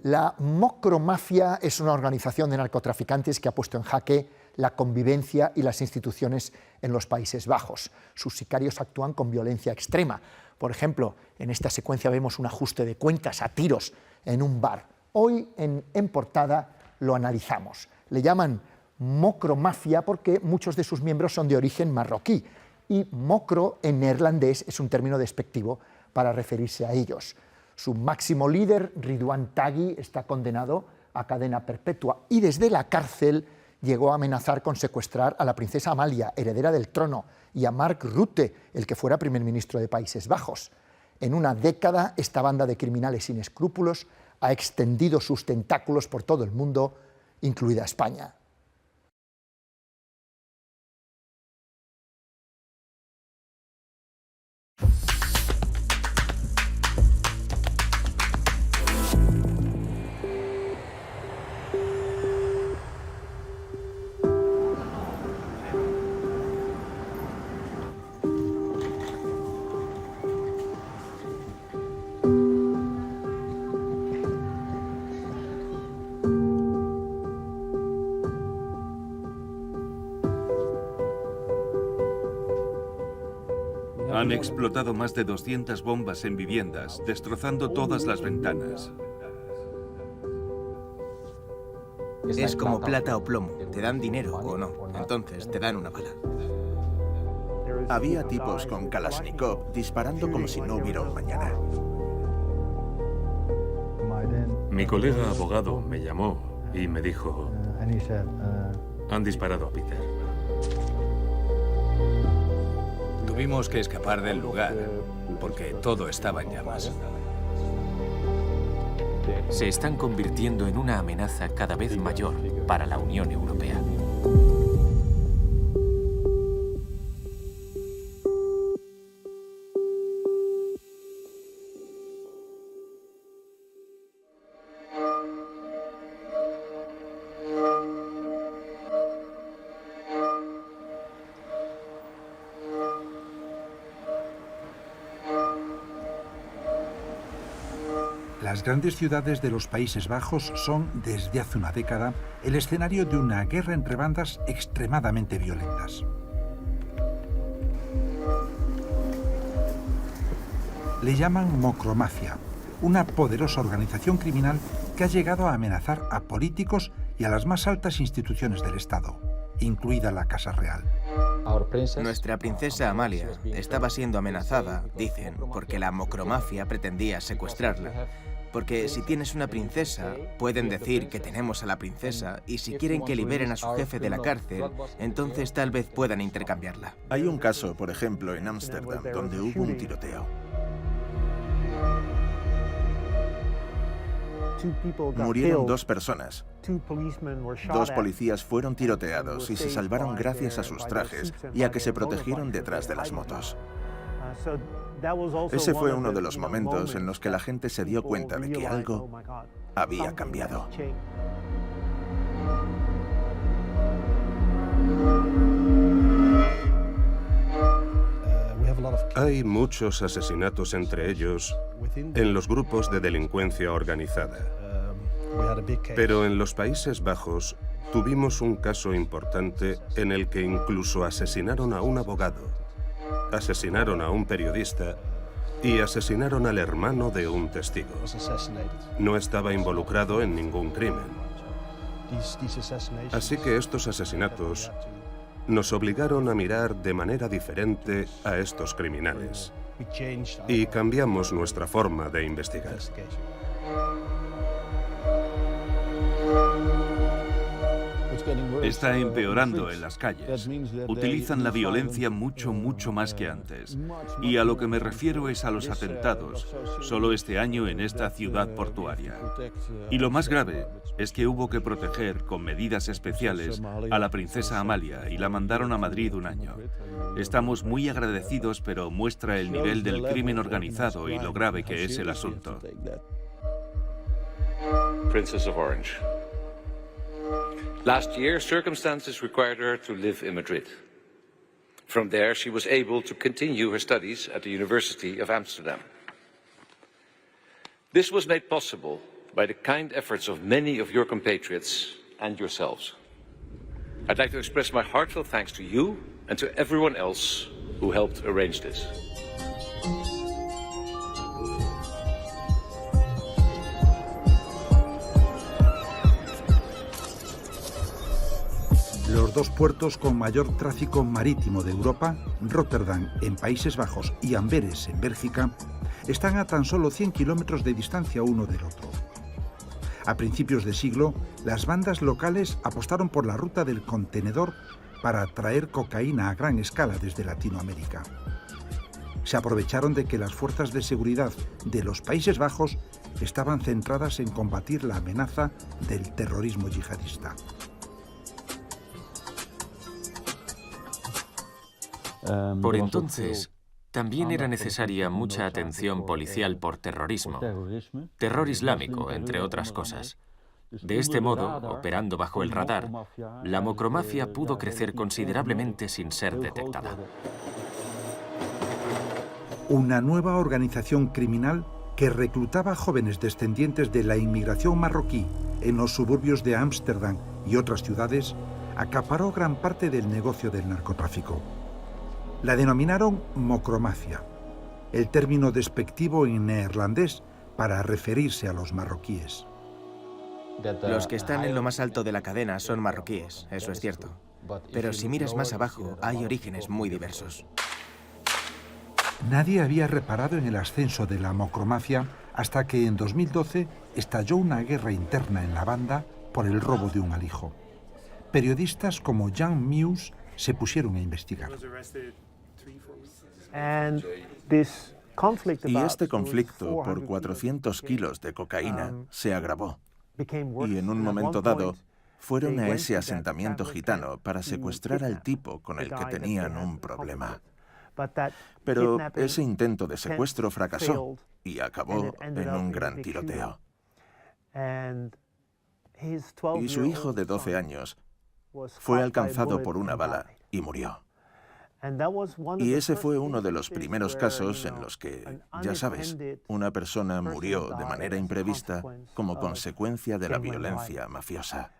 La mocromafia es una organización de narcotraficantes que ha puesto en jaque la convivencia y las instituciones en los Países Bajos. Sus sicarios actúan con violencia extrema. Por ejemplo, en esta secuencia vemos un ajuste de cuentas a tiros en un bar. Hoy en portada lo analizamos. Le llaman mocromafia porque muchos de sus miembros son de origen marroquí y mocro en neerlandés es un término despectivo para referirse a ellos. Su máximo líder, Ridwan Taghi, está condenado a cadena perpetua y desde la cárcel llegó a amenazar con secuestrar a la princesa Amalia, heredera del trono, y a Mark Rutte, el que fuera primer ministro de Países Bajos. En una década, esta banda de criminales sin escrúpulos ha extendido sus tentáculos por todo el mundo, incluida España. Han explotado más de 200 bombas en viviendas, destrozando todas las ventanas. Es como plata o plomo. Te dan dinero o no. Entonces te dan una bala. Había tipos con Kalashnikov disparando como si no hubiera un mañana. Mi colega abogado me llamó y me dijo: han disparado a Peter. Tuvimos que escapar del lugar porque todo estaba en llamas. Se están convirtiendo en una amenaza cada vez mayor para la Unión Europea. Las grandes ciudades de los Países Bajos son, desde hace una década, el escenario de una guerra entre bandas extremadamente violentas. Le llaman mocromafia, una poderosa organización criminal que ha llegado a amenazar a políticos y a las más altas instituciones del Estado, incluida la Casa Real. Nuestra princesa Amalia estaba siendo amenazada, dicen, porque la mocromafia pretendía secuestrarla. Porque si tienes una princesa, pueden decir que tenemos a la princesa y si quieren que liberen a su jefe de la cárcel, entonces tal vez puedan intercambiarla. Hay un caso, por ejemplo, en Ámsterdam, donde hubo un tiroteo. Murieron 2 personas. 2 policías fueron tiroteados y se salvaron gracias a sus trajes y a que se protegieron detrás de las motos. Ese fue uno de los momentos en los que la gente se dio cuenta de que algo había cambiado. Hay muchos asesinatos entre ellos en los grupos de delincuencia organizada. Pero en los Países Bajos tuvimos un caso importante en el que incluso asesinaron a un abogado, asesinaron a un periodista y asesinaron al hermano de un testigo. No estaba involucrado en ningún crimen. Así que estos asesinatos nos obligaron a mirar de manera diferente a estos criminales y cambiamos nuestra forma de investigar. Está empeorando en las calles. Utilizan la violencia mucho más que antes. Y a lo que me refiero es a los atentados, solo este año en esta ciudad portuaria. Y lo más grave es que hubo que proteger con medidas especiales a la princesa Amalia y la mandaron a Madrid un año. Estamos muy agradecidos, pero muestra el nivel del crimen organizado y lo grave que es el asunto. Princess of Orange. Last year, circumstances required her to live in Madrid. From there, she was able to continue her studies at the University of Amsterdam. This was made possible by the kind efforts of many of your compatriots and yourselves. I'd like to express my heartfelt thanks to you and to everyone else who helped arrange this. Los dos puertos con mayor tráfico marítimo de Europa, Rotterdam en Países Bajos y Amberes en Bélgica, están a tan solo 100 kilómetros de distancia uno del otro. A principios de siglo, las bandas locales apostaron por la ruta del contenedor para traer cocaína a gran escala desde Latinoamérica. Se aprovecharon de que las fuerzas de seguridad de los Países Bajos estaban centradas en combatir la amenaza del terrorismo yihadista. Por entonces, también era necesaria mucha atención policial por terrorismo, terror islámico, entre otras cosas. De este modo, operando bajo el radar, la mocromafia pudo crecer considerablemente sin ser detectada. Una nueva organización criminal que reclutaba jóvenes descendientes de la inmigración marroquí en los suburbios de Ámsterdam y otras ciudades acaparó gran parte del negocio del narcotráfico. La denominaron mocromafia, el término despectivo en neerlandés para referirse a los marroquíes. Los que están en lo más alto de la cadena son marroquíes, eso es cierto. Pero si miras más abajo, hay orígenes muy diversos. Nadie había reparado en el ascenso de la mocromafia hasta que en 2012 estalló una guerra interna en la banda por el robo de un alijo. Periodistas como Jan Meus se pusieron a investigar. Y este conflicto por 400 kilos de cocaína se agravó. Y en un momento dado, fueron a ese asentamiento gitano para secuestrar al tipo con el que tenían un problema. Pero ese intento de secuestro fracasó y acabó en un gran tiroteo. Y su hijo de 12 años fue alcanzado por una bala y murió. Y ese fue uno de los primeros casos en los que, ya sabes, una persona murió de manera imprevista como consecuencia de la violencia mafiosa.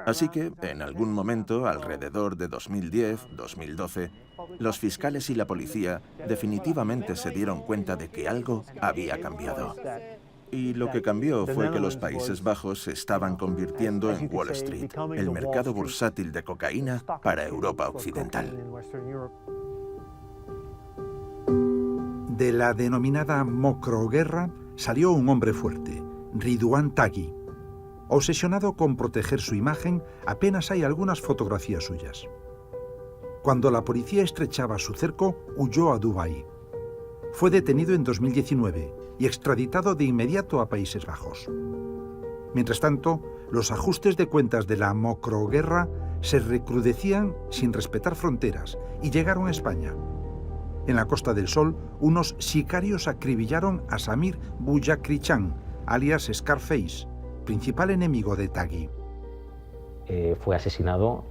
Así que, en algún momento, alrededor de 2010-2012, los fiscales y la policía definitivamente se dieron cuenta de que algo había cambiado. Y lo que cambió fue que los Países Bajos se estaban convirtiendo en Wall Street, el mercado bursátil de cocaína para Europa Occidental. De la denominada mocroguerra salió un hombre fuerte, Ridwan Taghi. Obsesionado con proteger su imagen, apenas hay algunas fotografías suyas. Cuando la policía estrechaba su cerco, huyó a Dubái. Fue detenido en 2019 y extraditado de inmediato a Países Bajos. Mientras tanto, los ajustes de cuentas de la mocroguerra se recrudecían sin respetar fronteras y llegaron a España. En la Costa del Sol, unos sicarios acribillaron a Samir Bouyakrichan, alias Scarface, principal enemigo de Taghi. Fue asesinado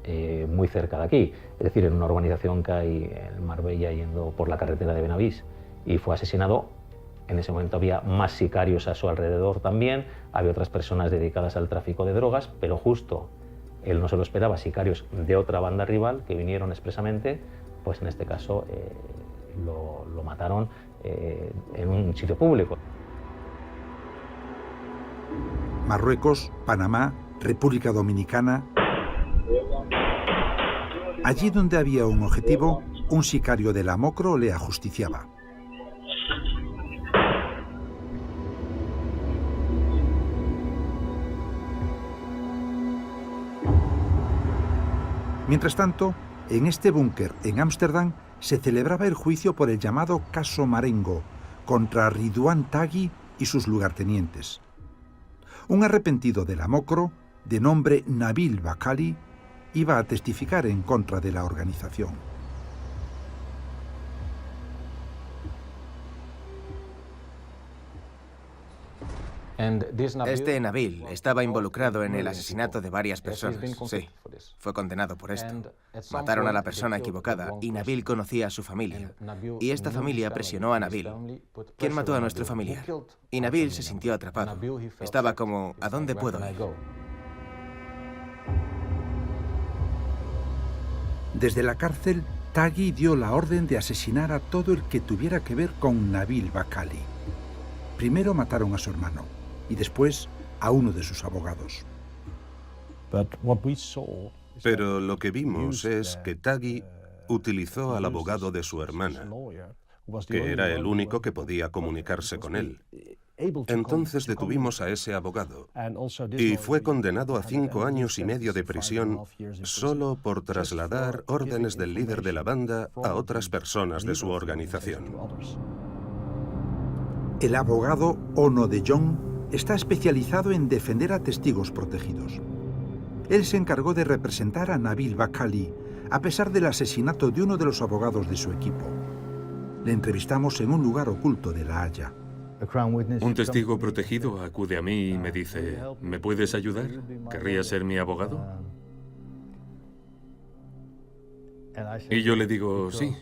muy cerca de aquí, es decir, en una urbanización que hay en Marbella yendo por la carretera de Benavís, y fue asesinado. En ese momento había más sicarios a su alrededor también, había otras personas dedicadas al tráfico de drogas, pero justo él no se lo esperaba, sicarios de otra banda rival que vinieron expresamente, pues en este caso lo mataron en un sitio público. Marruecos, Panamá, República Dominicana. Allí donde había un objetivo, un sicario de la mocro le ajusticiaba. Mientras tanto, en este búnker en Ámsterdam se celebraba el juicio por el llamado Caso Marengo contra Ridwan Taghi y sus lugartenientes. Un arrepentido de la mocro, de nombre Nabil Bakali, iba a testificar en contra de la organización. Este Nabil estaba involucrado en el asesinato de varias personas, sí. fue condenado por esto. Mataron a la persona equivocada y Nabil conocía a su familia. Y esta familia presionó a Nabil. ¿Quién mató a nuestro familiar? Y Nabil se sintió atrapado. Estaba como, ¿a dónde puedo ir? Desde la cárcel, Taghi dio la orden de asesinar a todo el que tuviera que ver con Nabil Bakali. Primero mataron a su hermano y después a uno de sus abogados. Pero lo que vimos es que Taghi utilizó al abogado de su hermana, que era el único que podía comunicarse con él. Entonces detuvimos a ese abogado y fue condenado a 5 años y medio de prisión solo por trasladar órdenes del líder de la banda a otras personas de su organización. El abogado Ono de Jong está especializado en defender a testigos protegidos. Él se encargó de representar a Nabil Bakali a pesar del asesinato de uno de los abogados de su equipo. Le entrevistamos en un lugar oculto de La Haya. Un testigo protegido acude a mí y me dice, ¿me puedes ayudar? ¿Querría ser mi abogado? Y yo le digo, sí.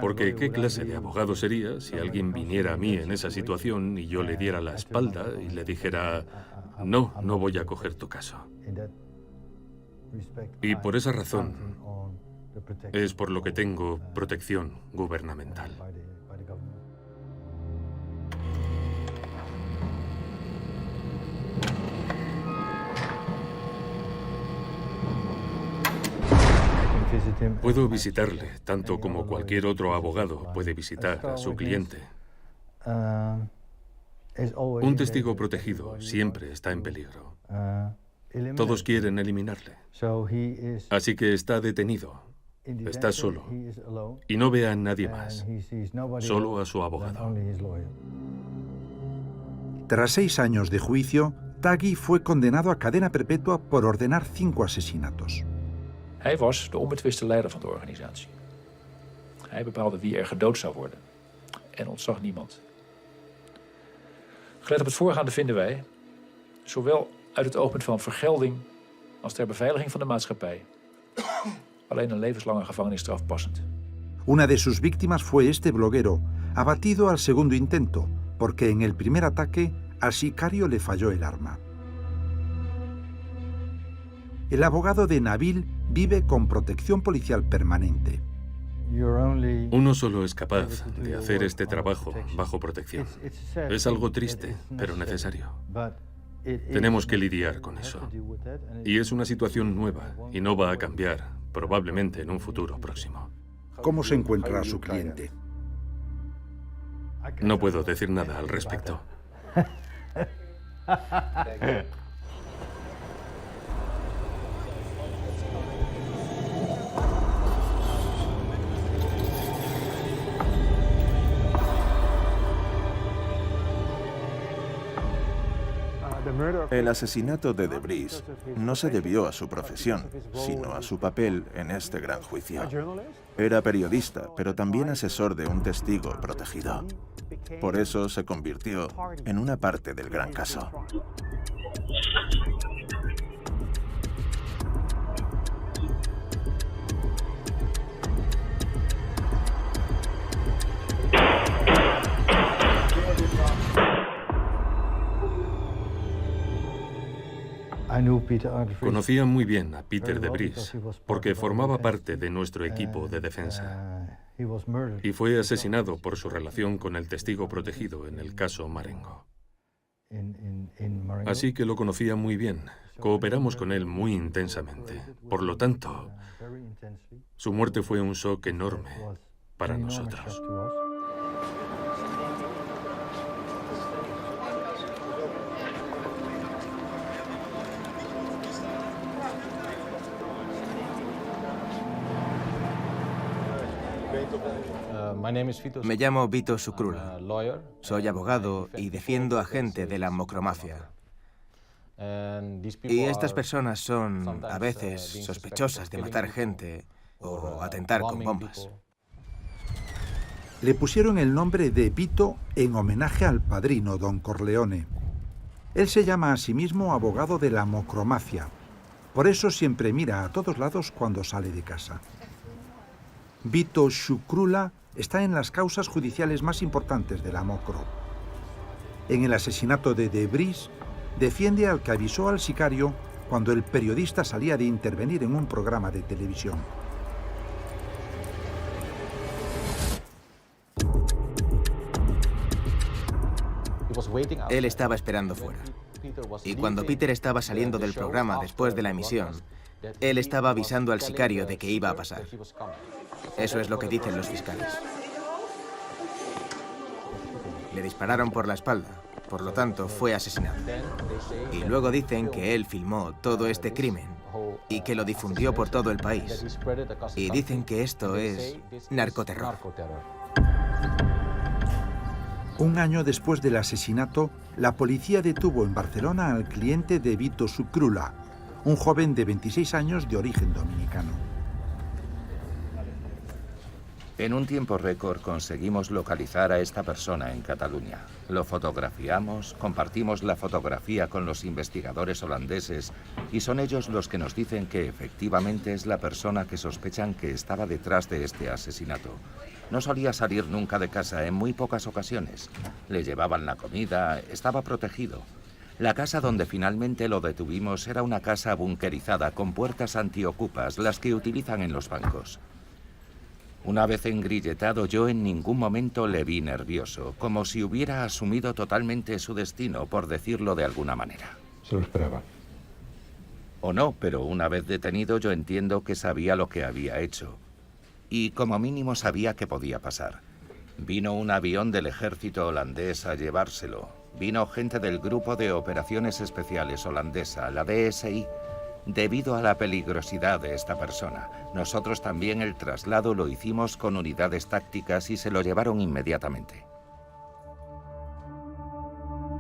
Porque ¿qué clase de abogado sería si alguien viniera a mí en esa situación y yo le diera la espalda y le dijera, no, no voy a coger tu caso? Y por esa razón es por lo que tengo protección gubernamental. Puedo visitarle, tanto como cualquier otro abogado puede visitar a su cliente. Un testigo protegido siempre está en peligro. Todos quieren eliminarle. Así que está detenido, está solo, y no ve a nadie más, solo a su abogado. Tras 6 años de juicio, Taghi fue condenado a cadena perpetua por ordenar 5 asesinatos. Hij was de onbetwiste leider van de organisatie. Hij bepaalde wie gedood zou worden en ontzag niemand. Gelet op het voorgaande vinden wij, zowel uit het oogpunt van vergelding als ter beveiliging van de maatschappij, alleen een levenslange gevangenisstraf passend. Una de sus víctimas fue este bloguero, abatido al segundo intento, porque en el primer ataque al sicario le falló el arma. El abogado de Nabil vive con protección policial permanente. Uno solo es capaz de hacer este trabajo bajo protección. Es algo triste, pero necesario. Tenemos que lidiar con eso. Y es una situación nueva y no va a cambiar, probablemente en un futuro próximo. ¿Cómo se encuentra su cliente? No puedo decir nada al respecto. El asesinato de Debris no se debió a su profesión, sino a su papel en este gran juicio. Era periodista, pero también asesor de un testigo protegido. Por eso se convirtió en una parte del gran caso. Conocía muy bien a Peter Debris porque formaba parte de nuestro equipo de defensa y fue asesinado por su relación con el testigo protegido en el caso Marengo. Así que lo conocía muy bien, cooperamos con él muy intensamente. Por lo tanto, su muerte fue un shock enorme para nosotros. Me llamo Vito Sukrula. Soy abogado y defiendo a gente de la mocromafia. Y estas personas son, a veces, sospechosas de matar gente o atentar con bombas. Le pusieron el nombre de Vito en homenaje al padrino Don Corleone. Él se llama a sí mismo abogado de la mocromafia, Por eso siempre mira a todos lados cuando sale de casa. Vito Shkrula está en las causas judiciales más importantes de la Mokro. En el asesinato de Vries, defiende al que avisó al sicario cuando el periodista salía de intervenir en un programa de televisión. Él estaba esperando fuera. Y cuando Peter estaba saliendo del programa después de la emisión, él estaba avisando al sicario de que iba a pasar. Eso es lo que dicen los fiscales. Le dispararon por la espalda, por lo tanto fue asesinado. Y luego dicen que él filmó todo este crimen y que lo difundió por todo el país. Y dicen que esto es narcoterror. Un año después del asesinato, la policía detuvo en Barcelona al cliente de Vito Shkrula, un joven de 26 años de origen dominicano. En un tiempo récord conseguimos localizar a esta persona en Cataluña. Lo fotografiamos, compartimos la fotografía con los investigadores holandeses y son ellos los que nos dicen que efectivamente es la persona que sospechan que estaba detrás de este asesinato. No solía salir nunca de casa, en muy pocas ocasiones. Le llevaban la comida, estaba protegido. La casa donde finalmente lo detuvimos era una casa bunkerizada con puertas antiocupas, las que utilizan en los bancos. Una vez engrilletado, yo en ningún momento le vi nervioso, como si hubiera asumido totalmente su destino, por decirlo de alguna manera. Se lo esperaba. O no, pero una vez detenido yo entiendo que sabía lo que había hecho. Y como mínimo sabía que podía pasar. Vino un avión del ejército holandés a llevárselo. Vino gente del Grupo de Operaciones Especiales holandesa, la DSI, debido a la peligrosidad de esta persona. Nosotros también el traslado lo hicimos con unidades tácticas y se lo llevaron inmediatamente.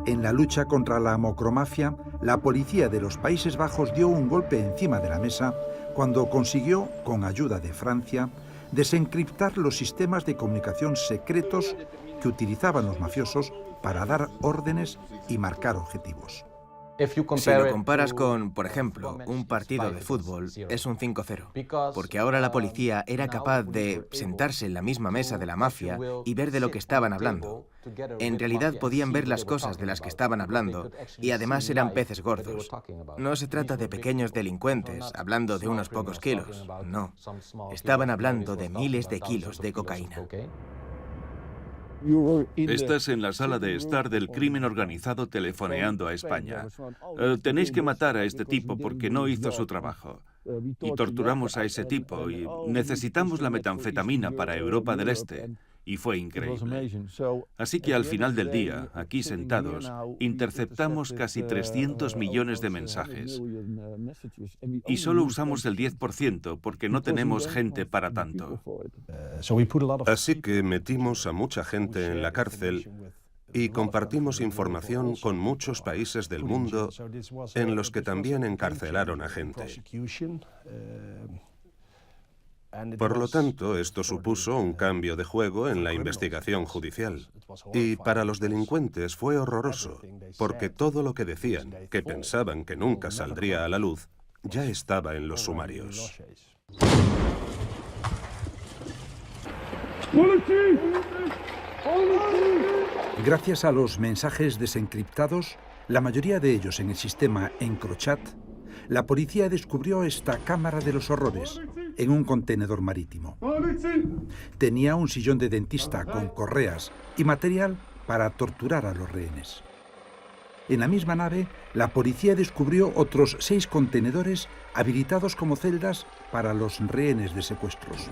En la lucha contra la mocromafia, la policía de los Países Bajos dio un golpe encima de la mesa cuando consiguió, con ayuda de Francia, desencriptar los sistemas de comunicación secretos que utilizaban los mafiosos para dar órdenes y marcar objetivos. Si lo comparas con, por ejemplo, un partido de fútbol, es un 5-0, porque ahora la policía era capaz de sentarse en la misma mesa de la mafia y ver de lo que estaban hablando. En realidad podían ver las cosas de las que estaban hablando y además eran peces gordos. No se trata de pequeños delincuentes hablando de unos pocos kilos, no. Estaban hablando de miles de kilos de cocaína. Estás en la sala de estar del crimen organizado telefoneando a España. Tenéis que matar a este tipo porque no hizo su trabajo. Y torturamos a ese tipo y necesitamos la metanfetamina para Europa del Este. Y fue increíble. Así que al final del día, aquí sentados, interceptamos casi 300 millones de mensajes. Y solo usamos el 10% porque no tenemos gente para tanto. Así que metimos a mucha gente en la cárcel y compartimos información con muchos países del mundo en los que también encarcelaron a gente. Por lo tanto, esto supuso un cambio de juego en la investigación judicial. Y para los delincuentes fue horroroso, porque todo lo que decían, que pensaban que nunca saldría a la luz, ya estaba en los sumarios. Gracias a los mensajes desencriptados, la mayoría de ellos en el sistema EncroChat, la policía descubrió esta cámara de los horrores en un contenedor marítimo. Tenía un sillón de dentista con correas y material para torturar a los rehenes. En la misma nave, la policía descubrió otros 6 contenedores habilitados como celdas para los rehenes de secuestros.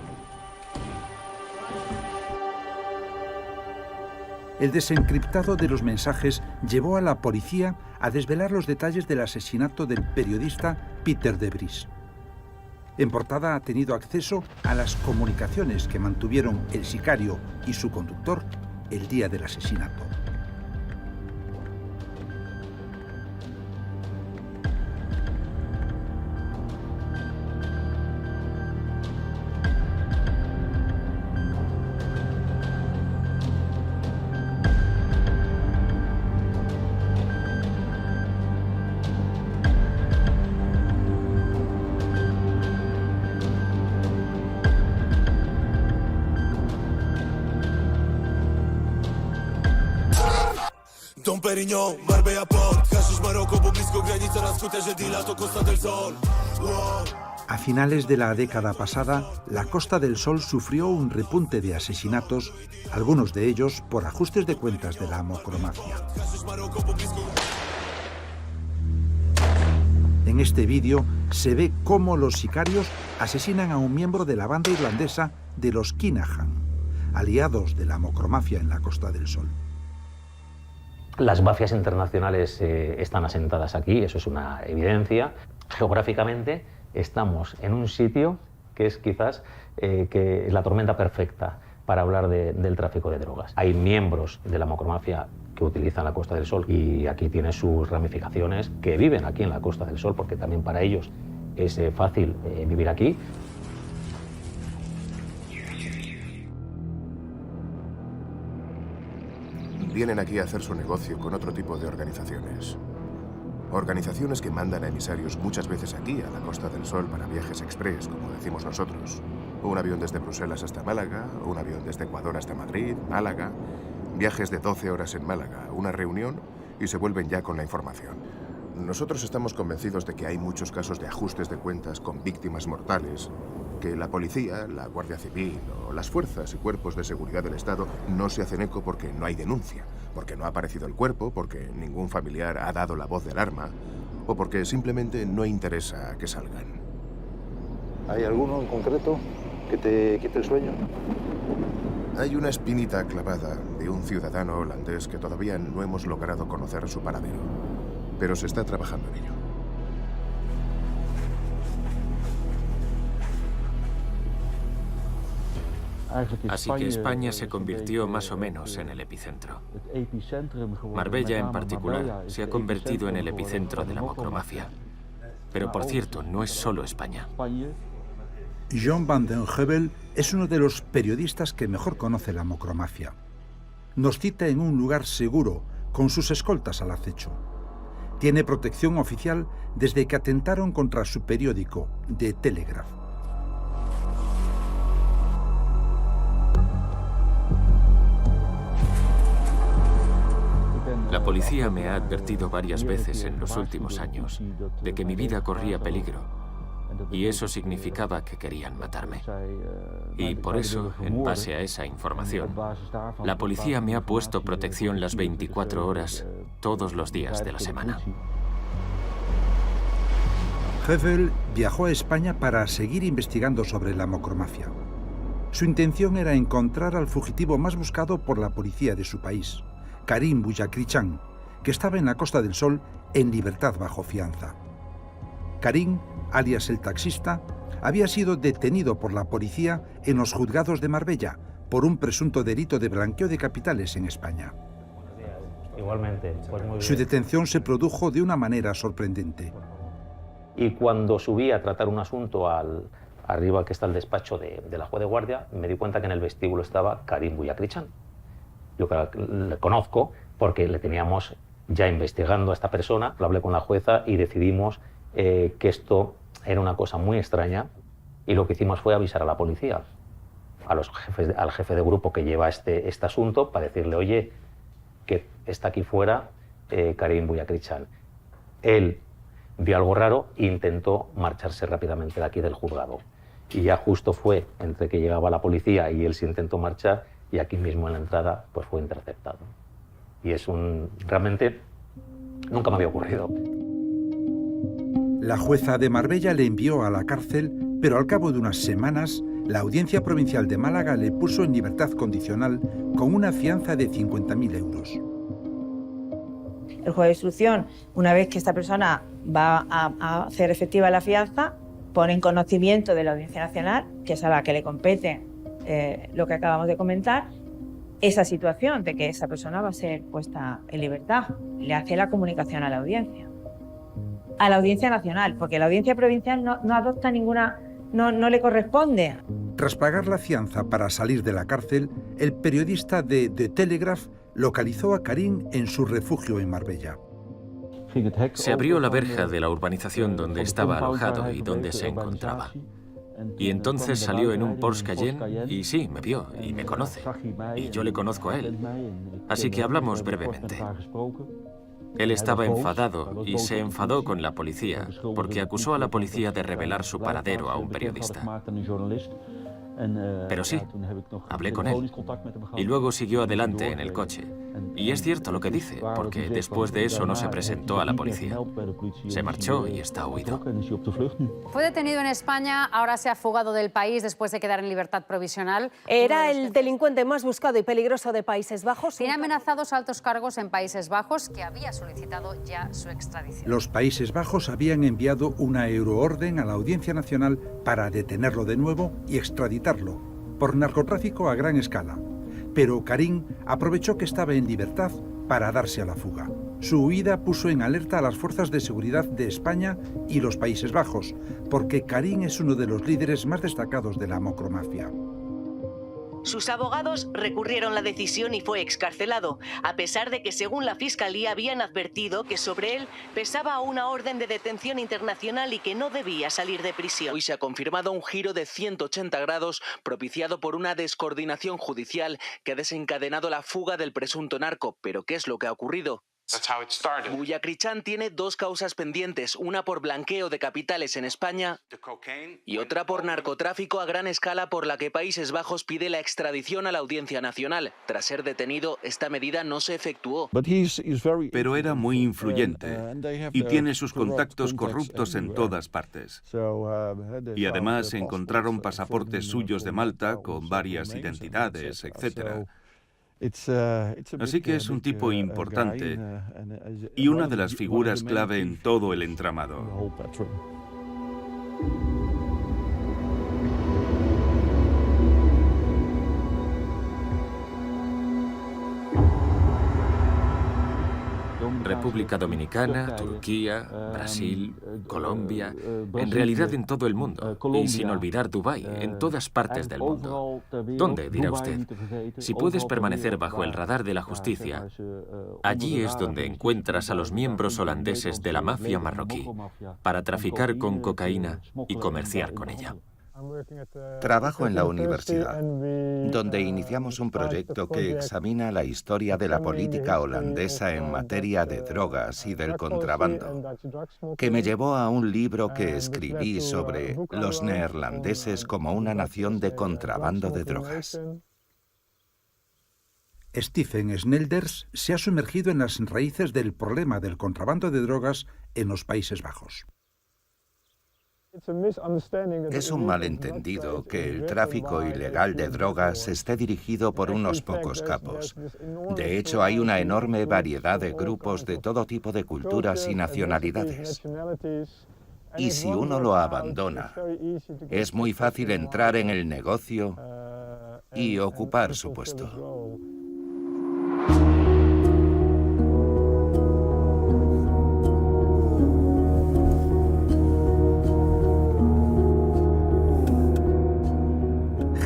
El desencriptado de los mensajes llevó a la policía a desvelar los detalles del asesinato del periodista Peter de Vries. En portada ha tenido acceso a las comunicaciones que mantuvieron el sicario y su conductor el día del asesinato. Dom Perignon, Marbella Port, Hashish Maroko, poblisko granica na skuterze deala to Costa del Sol. A finales de la década pasada, la Costa del Sol sufrió un repunte de asesinatos, algunos de ellos por ajustes de cuentas de la mocromafia. En este vídeo se ve cómo los sicarios asesinan a un miembro de la banda irlandesa de los Kinahan, aliados de la mocromafia en la Costa del Sol. Las mafias internacionales están asentadas aquí, eso es una evidencia. Geográficamente estamos en un sitio que es quizás que es la tormenta perfecta para hablar del tráfico de drogas. Hay miembros de la mocromafia que utilizan la Costa del Sol y aquí tiene sus ramificaciones, que viven aquí en la Costa del Sol, porque también para ellos es fácil vivir aquí. Vienen aquí a hacer su negocio con otro tipo de organizaciones. Organizaciones que mandan a emisarios muchas veces aquí, a la Costa del Sol, para viajes express, como decimos nosotros. Un avión desde Bruselas hasta Málaga, un avión desde Ecuador hasta Madrid, Málaga. Viajes de 12 horas en Málaga, una reunión y se vuelven ya con la información. Nosotros estamos convencidos de que hay muchos casos de ajustes de cuentas con víctimas mortales, que la policía, la Guardia Civil o las fuerzas y cuerpos de seguridad del Estado no se hacen eco porque no hay denuncia, porque no ha aparecido el cuerpo, porque ningún familiar ha dado la voz de alarma o porque simplemente no interesa que salgan. ¿Hay alguno en concreto que te quite el sueño? Hay una espinita clavada de un ciudadano holandés que todavía no hemos logrado conocer su paradero, pero se está trabajando en ello. Así que España se convirtió más o menos en el epicentro. Marbella, en particular, se ha convertido en el epicentro de la mocromafia. Pero, por cierto, no es solo España. John van den Heuvel es uno de los periodistas que mejor conoce la mocromafia. Nos cita en un lugar seguro, con sus escoltas al acecho. Tiene protección oficial desde que atentaron contra su periódico, The Telegraph. La policía me ha advertido varias veces en los últimos años de que mi vida corría peligro, y eso significaba que querían matarme. Y por eso, en base a esa información, la policía me ha puesto protección las 24 horas, todos los días de la semana. Heuvel viajó a España para seguir investigando sobre la mocromafia. Su intención era encontrar al fugitivo más buscado por la policía de su país, Karim Bouyakrichan, que estaba en la Costa del Sol en libertad bajo fianza. Karim, alias el taxista, había sido detenido por la policía en los juzgados de Marbella por un presunto delito de blanqueo de capitales en España. Igualmente, pues muy bien. Su detención se produjo de una manera sorprendente. Y cuando subí a tratar un asunto arriba, que está el despacho de la juez de guardia, me di cuenta que en el vestíbulo estaba Karim Bouyakrichan. Yo le conozco porque le teníamos ya investigando a esta persona, lo hablé con la jueza y decidimos que esto era una cosa muy extraña y lo que hicimos fue avisar a la policía, al jefe de grupo que lleva este asunto, para decirle, oye, que está aquí fuera Karim Bouyakrichan. Él vio algo raro e intentó marcharse rápidamente de aquí del juzgado. Y ya justo fue entre que llegaba la policía y él se intentó marchar, y aquí mismo en la entrada pues fue interceptado. Y es realmente nunca me había ocurrido. La jueza de Marbella le envió a la cárcel, pero al cabo de unas semanas, la Audiencia Provincial de Málaga le puso en libertad condicional con una fianza de 50.000 euros. El juez de instrucción, una vez que esta persona va a hacer efectiva la fianza, pone en conocimiento de la Audiencia Nacional, que es a la que le compete lo que acabamos de comentar, esa situación de que esa persona va a ser puesta en libertad. Le hace la comunicación a la audiencia nacional, porque la audiencia provincial no adopta ninguna, no le corresponde. Tras pagar la fianza para salir de la cárcel, el periodista de The Telegraph localizó a Karim en su refugio en Marbella. Se abrió la verja de la urbanización donde estaba alojado y donde se encontraba. Y entonces salió en un Porsche Cayenne y sí, me vio y me conoce. Y yo le conozco a él. Así que hablamos brevemente. Él estaba enfadado y se enfadó con la policía porque acusó a la policía de revelar su paradero a un periodista. Pero sí, hablé con él. Y luego siguió adelante en el coche. Y es cierto lo que dice, porque después de eso no se presentó a la policía. Se marchó y está huido. Fue detenido en España, ahora se ha fugado del país después de quedar en libertad provisional. Era el delincuente más buscado y peligroso de Países Bajos. Tiene amenazados altos cargos en Países Bajos, que había solicitado ya su extradición. Los Países Bajos habían enviado una euroorden a la Audiencia Nacional para detenerlo de nuevo y extraditarlo por narcotráfico a gran escala. Pero Karim aprovechó que estaba en libertad para darse a la fuga. Su huida puso en alerta a las fuerzas de seguridad de España y los Países Bajos, porque Karim es uno de los líderes más destacados de la macromafia. Sus abogados recurrieron la decisión y fue excarcelado, a pesar de que, según la Fiscalía, habían advertido que sobre él pesaba una orden de detención internacional y que no debía salir de prisión. Hoy se ha confirmado un giro de 180 grados propiciado por una descoordinación judicial que ha desencadenado la fuga del presunto narco. ¿Pero qué es lo que ha ocurrido? Buya Krichan tiene dos causas pendientes, una por blanqueo de capitales en España y otra por narcotráfico a gran escala, por la que Países Bajos pide la extradición a la Audiencia Nacional. Tras ser detenido, esta medida no se efectuó. Pero era muy influyente y tiene sus contactos corruptos en todas partes. Y además encontraron pasaportes suyos de Malta con varias identidades, etc. Así que es un tipo importante y una de las figuras clave en todo el entramado. República Dominicana, Turquía, Brasil, Colombia, en realidad en todo el mundo, y sin olvidar Dubái, en todas partes del mundo. ¿Dónde, dirá usted? Si puedes permanecer bajo el radar de la justicia, allí es donde encuentras a los miembros holandeses de la mafia marroquí para traficar con cocaína y comerciar con ella. Trabajo en la universidad, donde iniciamos un proyecto que examina la historia de la política holandesa en materia de drogas y del contrabando, que me llevó a un libro que escribí sobre los neerlandeses como una nación de contrabando de drogas. Stephen Snelders se ha sumergido en las raíces del problema del contrabando de drogas en los Países Bajos. Es un malentendido que el tráfico ilegal de drogas esté dirigido por unos pocos capos. De hecho, hay una enorme variedad de grupos de todo tipo de culturas y nacionalidades. Y si uno lo abandona, es muy fácil entrar en el negocio y ocupar su puesto.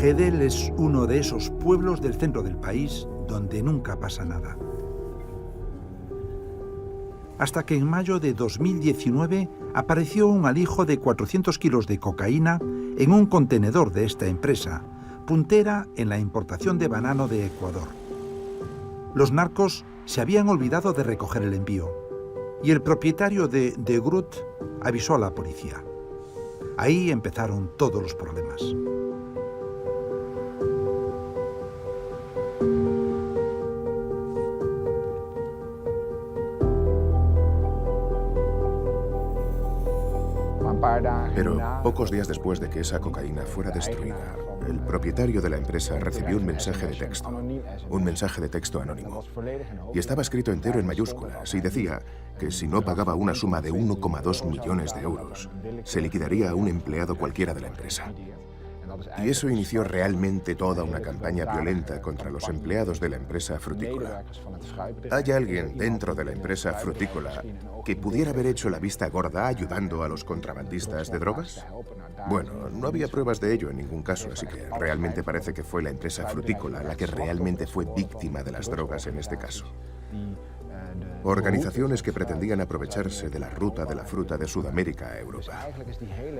Gedel es uno de esos pueblos del centro del país donde nunca pasa nada. Hasta que en mayo de 2019 apareció un alijo de 400 kilos de cocaína en un contenedor de esta empresa, puntera en la importación de banano de Ecuador. Los narcos se habían olvidado de recoger el envío y el propietario de Groot avisó a la policía. Ahí empezaron todos los problemas. Pero pocos días después de que esa cocaína fuera destruida, el propietario de la empresa recibió un mensaje de texto anónimo. Y estaba escrito entero en mayúsculas y decía que si no pagaba una suma de 1,2 millones de euros, se liquidaría a un empleado cualquiera de la empresa. Y eso inició realmente toda una campaña violenta contra los empleados de la empresa frutícola. ¿Hay alguien dentro de la empresa frutícola que pudiera haber hecho la vista gorda ayudando a los contrabandistas de drogas? Bueno, no había pruebas de ello en ningún caso, así que realmente parece que fue la empresa frutícola la que realmente fue víctima de las drogas en este caso. Organizaciones que pretendían aprovecharse de la ruta de la fruta de Sudamérica a Europa.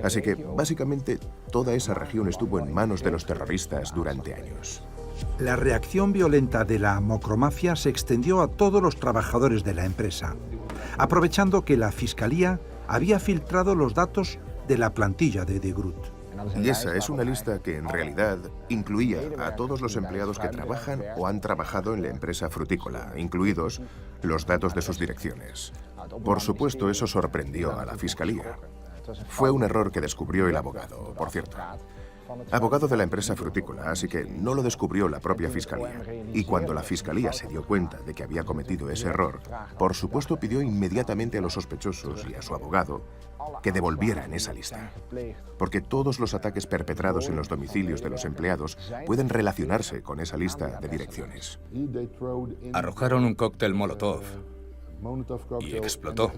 Así que, básicamente, toda esa región estuvo en manos de los terroristas durante años. La reacción violenta de la mocromafia se extendió a todos los trabajadores de la empresa, aprovechando que la Fiscalía había filtrado los datos de la plantilla de De Groot. Y esa es una lista que en realidad incluía a todos los empleados que trabajan o han trabajado en la empresa frutícola, incluidos los datos de sus direcciones. Por supuesto, eso sorprendió a la Fiscalía. Fue un error que descubrió el abogado, por cierto. Abogado de la empresa frutícola, así que no lo descubrió la propia Fiscalía. Y cuando la Fiscalía se dio cuenta de que había cometido ese error, por supuesto pidió inmediatamente a los sospechosos y a su abogado que devolvieran esa lista. Porque todos los ataques perpetrados en los domicilios de los empleados pueden relacionarse con esa lista de direcciones. Arrojaron un cóctel Molotov y explotó.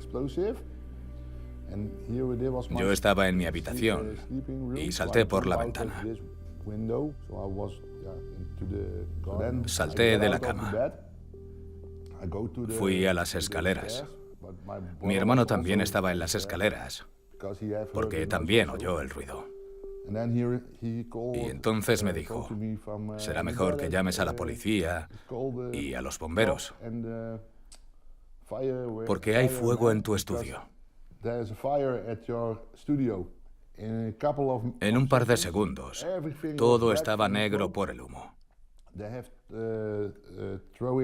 Yo estaba en mi habitación y salté por la ventana. Salté de la cama. Fui a las escaleras. Mi hermano también estaba en las escaleras, porque también oyó el ruido. Y entonces me dijo, será mejor que llames a la policía y a los bomberos, porque hay fuego en tu estudio. En un par de segundos, todo estaba negro por el humo.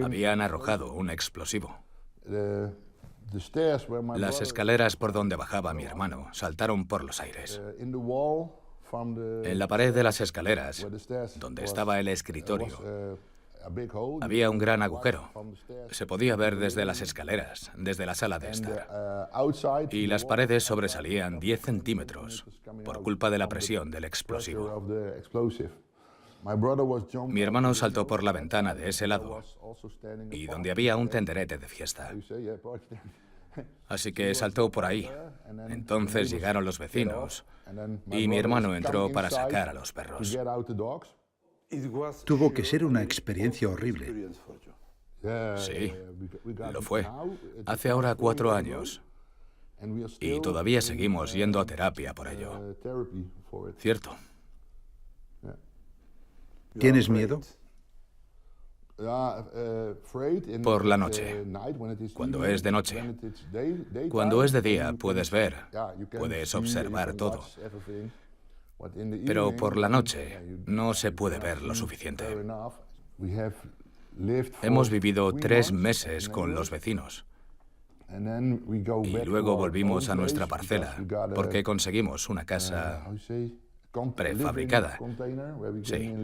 Habían arrojado un explosivo. Las escaleras por donde bajaba mi hermano saltaron por los aires. En la pared de las escaleras, donde estaba el escritorio, había un gran agujero. Se podía ver desde las escaleras, desde la sala de estar. Y las paredes sobresalían 10 centímetros por culpa de la presión del explosivo. Mi hermano saltó por la ventana de ese lado y donde había un tenderete de fiesta. Así que saltó por ahí. Entonces llegaron los vecinos y mi hermano entró para sacar a los perros. Tuvo que ser una experiencia horrible. Sí, lo fue. Hace ahora 4 años. Y todavía seguimos yendo a terapia por ello. ¿Cierto? ¿Tienes miedo? Por la noche, cuando es de noche. Cuando es de día puedes ver, puedes observar todo. Pero por la noche no se puede ver lo suficiente. Hemos vivido 3 meses con los vecinos. Y luego volvimos a nuestra parcela porque conseguimos una casa prefabricada. Sí.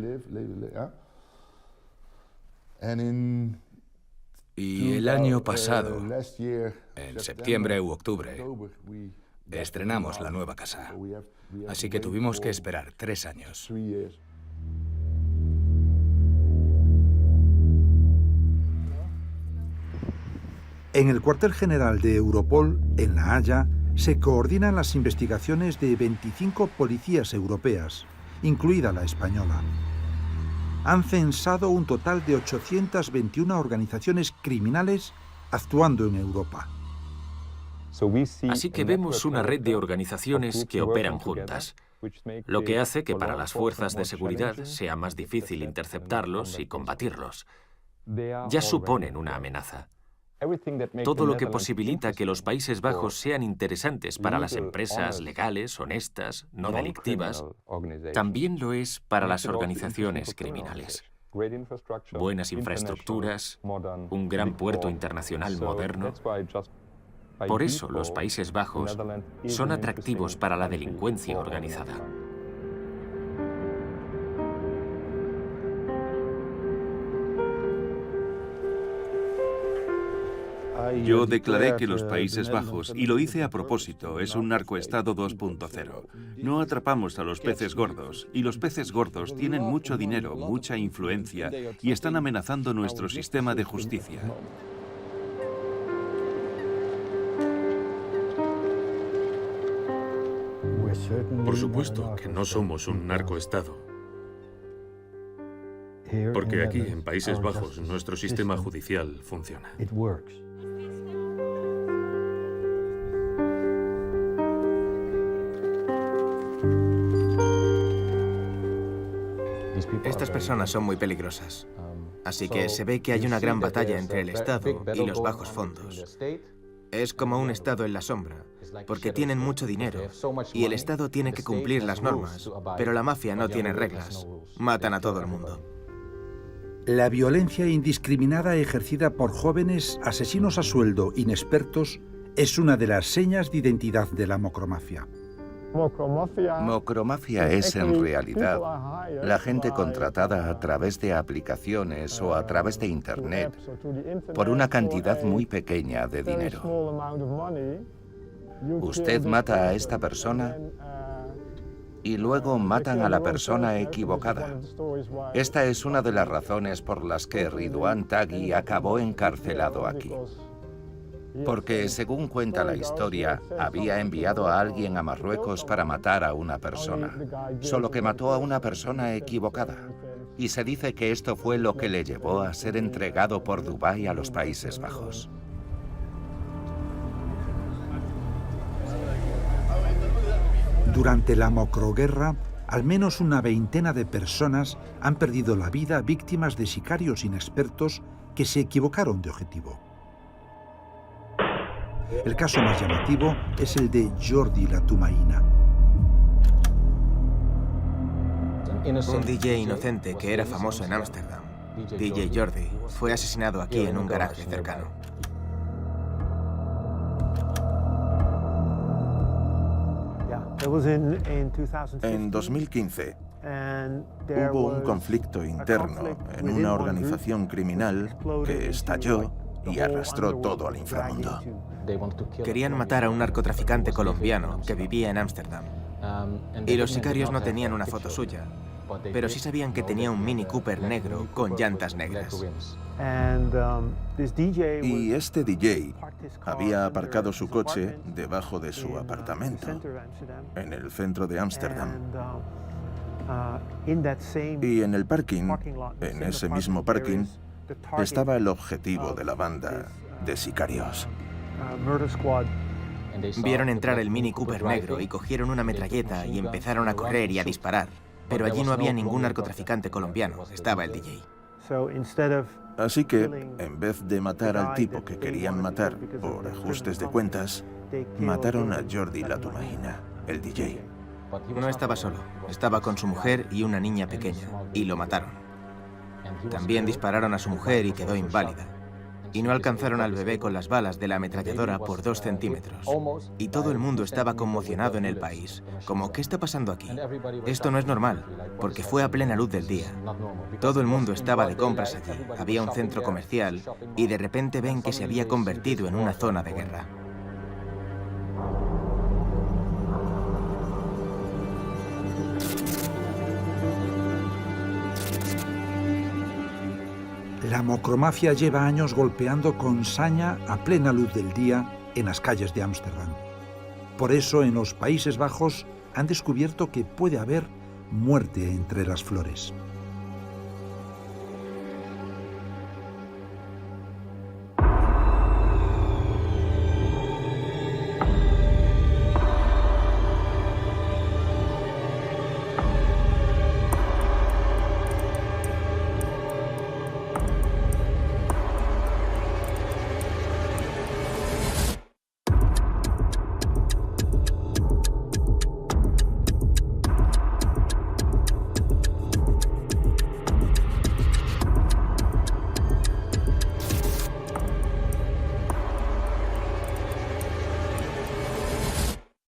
Y el año pasado, en septiembre u octubre, estrenamos la nueva casa. Así que tuvimos que esperar 3 años. En el cuartel general de Europol, en La Haya, se coordinan las investigaciones de 25 policías europeas, incluida la española. Han censado un total de 821 organizaciones criminales actuando en Europa. Así que vemos una red de organizaciones que operan juntas, lo que hace que para las fuerzas de seguridad sea más difícil interceptarlos y combatirlos. Ya suponen una amenaza. Todo lo que posibilita que los Países Bajos sean interesantes para las empresas legales, honestas, no delictivas, también lo es para las organizaciones criminales. Buenas infraestructuras, un gran puerto internacional moderno. Por eso los Países Bajos son atractivos para la delincuencia organizada. Yo declaré que los Países Bajos, y lo hice a propósito, es un narcoestado 2.0. No atrapamos a los peces gordos, y los peces gordos tienen mucho dinero, mucha influencia, y están amenazando nuestro sistema de justicia. Por supuesto que no somos un narcoestado. Porque aquí, en Países Bajos, nuestro sistema judicial funciona. personas son muy peligrosas. Así que se ve que hay una gran batalla entre el Estado y los bajos fondos. Es como un Estado en la sombra, porque tienen mucho dinero y el Estado tiene que cumplir las normas, pero la mafia no tiene reglas. Matan a todo el mundo. La violencia indiscriminada ejercida por jóvenes asesinos a sueldo inexpertos es una de las señas de identidad de la mocromafia. Mocromafia es en realidad la gente contratada a través de aplicaciones o a través de Internet por una cantidad muy pequeña de dinero. Usted mata a esta persona y luego matan a la persona equivocada. Esta es una de las razones por las que Ridwan Taghi acabó encarcelado aquí. Porque, según cuenta la historia, había enviado a alguien a Marruecos para matar a una persona, solo que mató a una persona equivocada. Y se dice que esto fue lo que le llevó a ser entregado por Dubái a los Países Bajos. Durante la mocroguerra, al menos una veintena de personas han perdido la vida víctimas de sicarios inexpertos que se equivocaron de objetivo. El caso más llamativo es el de Jordi Latumaina. Un DJ inocente que era famoso en Ámsterdam, DJ Jordi, fue asesinado aquí en un garaje cercano. En 2015 hubo un conflicto interno en una organización criminal que estalló y arrastró todo al inframundo. Querían matar a un narcotraficante colombiano que vivía en Ámsterdam. Y los sicarios no tenían una foto suya, pero sí sabían que tenía un Mini Cooper negro con llantas negras. Y este DJ había aparcado su coche debajo de su apartamento, en el centro de Ámsterdam. Y en el parking, en ese mismo parking, estaba el objetivo de la banda de sicarios. Vieron entrar el Mini Cooper negro y cogieron una metralleta y empezaron a correr y a disparar. Pero allí no había ningún narcotraficante colombiano, estaba el DJ. Así que, en vez de matar al tipo que querían matar por ajustes de cuentas, mataron a Jordi Latumaina, el DJ. No estaba solo, estaba con su mujer y una niña pequeña, y lo mataron. También dispararon a su mujer y quedó inválida. Y no alcanzaron al bebé con las balas de la ametralladora por 2 centímetros. Y todo el mundo estaba conmocionado en el país. Como, ¿qué está pasando aquí? Esto no es normal, porque fue a plena luz del día. Todo el mundo estaba de compras allí. Había un centro comercial y de repente ven que se había convertido en una zona de guerra. La mocromafia lleva años golpeando con saña a plena luz del día en las calles de Ámsterdam. Por eso en los Países Bajos han descubierto que puede haber muerte entre las flores.